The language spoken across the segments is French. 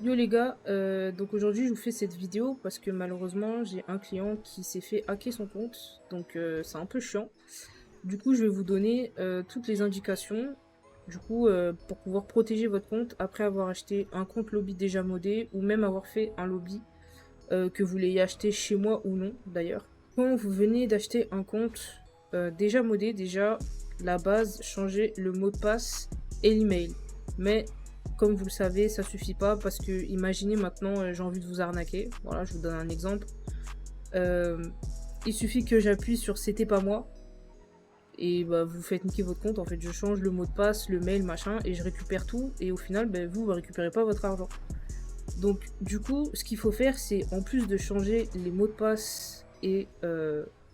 Yo les gars, donc aujourd'hui je vous fais cette vidéo parce que malheureusement j'ai un client qui s'est fait hacker son compte, donc c'est un peu chiant. Du coup je vais vous donner toutes les indications pour pouvoir protéger votre compte après avoir acheté un compte lobby déjà modé ou même avoir fait un lobby que vous l'ayez acheté chez moi ou non d'ailleurs. Quand vous venez d'acheter un compte déjà modé, déjà la base, changez le mot de passe et l'email. Mais comme vous le savez, ça suffit pas parce que imaginez maintenant j'ai envie de vous arnaquer. Voilà, je vous donne un exemple. Euh, il suffit que j'appuie sur c'était pas moi et bah, vous faites niquer votre compte. En fait, je change le mot de passe, le mail, machin et je récupère tout et au final, bah, vous récupérez pas votre argent. Donc, du coup, ce qu'il faut faire, c'est en plus de changer les mots de passe et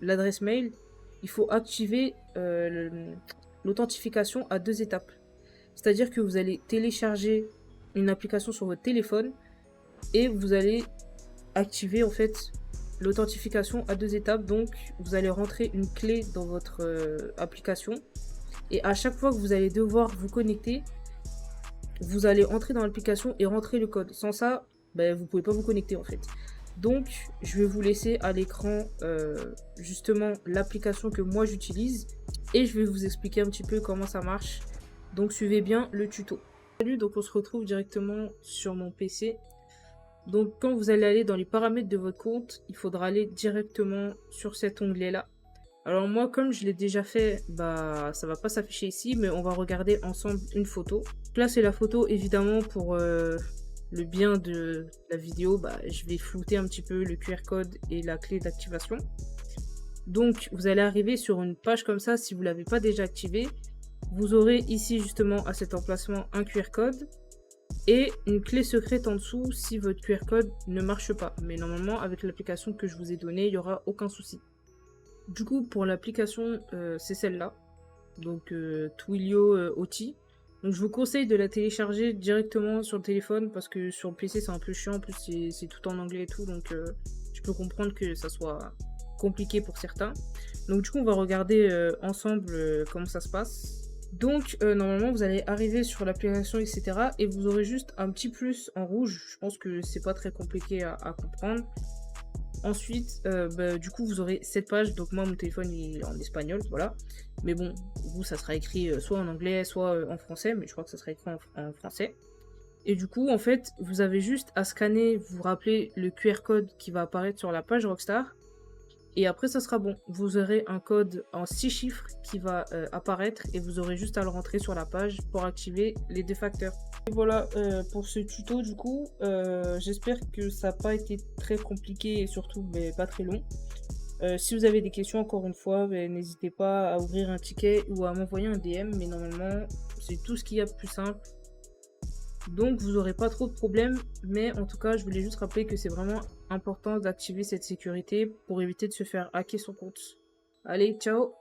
l'adresse mail, il faut activer l'authentification à 2 étapes. C'est-à-dire que vous allez télécharger une application sur votre téléphone et vous allez activer en fait l'authentification à 2 étapes. Donc, vous allez rentrer une clé dans votre application et à chaque fois que vous allez devoir vous connecter, vous allez entrer dans l'application et rentrer le code. Sans ça, ben, vous pouvez pas vous connecter en fait. Donc, je vais vous laisser à l'écran justement l'application que moi j'utilise et je vais vous expliquer un petit peu comment ça marche. Donc, suivez bien le tuto. Salut, donc on se retrouve directement sur mon PC. Donc, quand vous allez aller dans les paramètres de votre compte, il faudra aller directement sur cet onglet-là. Alors moi, comme je l'ai déjà fait, bah ça va pas s'afficher ici, mais on va regarder ensemble une photo. Là, c'est la photo, évidemment, pour le bien de la vidéo, bah, je vais flouter un petit peu le QR code et la clé d'activation. Donc, vous allez arriver sur une page comme ça, si vous l'avez pas déjà activé. Vous aurez ici, justement, à cet emplacement, un QR code et une clé secrète en dessous si votre QR code ne marche pas. Mais normalement, avec l'application que je vous ai donnée, il n'y aura aucun souci. Du coup, pour l'application, c'est celle-là. Donc, Twilio OT. Donc, je vous conseille de la télécharger directement sur le téléphone parce que sur le PC, c'est un peu chiant. En plus, c'est tout en anglais et tout. Donc, je peux comprendre que ça soit compliqué pour certains. Donc, du coup, on va regarder ensemble comment ça se passe. Donc, normalement, vous allez arriver sur l'application, etc. Et vous aurez juste un petit plus en rouge. Je pense que c'est pas très compliqué à comprendre. Ensuite, bah, du coup, vous aurez cette page. Donc, moi, mon téléphone il est en espagnol, voilà. Mais bon, vous, ça sera écrit soit en anglais, soit en français. Mais je crois que ça sera écrit en français. Et du coup, en fait, vous avez juste à scanner, vous rappelez le QR code qui va apparaître sur la page Rockstar. Et après, ça sera bon. Vous aurez un code en 6 chiffres qui va apparaître et vous aurez juste à le rentrer sur la page pour activer les 2 facteurs. Et voilà pour ce tuto du coup. J'espère que ça n'a pas été très compliqué et surtout pas très long. Si vous avez des questions, encore une fois, n'hésitez pas à ouvrir un ticket ou à m'envoyer un DM. Mais normalement, c'est tout ce qu'il y a de plus simple. Donc vous n'aurez pas trop de problèmes, mais en tout cas je voulais juste rappeler que c'est vraiment important d'activer cette sécurité pour éviter de se faire hacker son compte. Allez, ciao!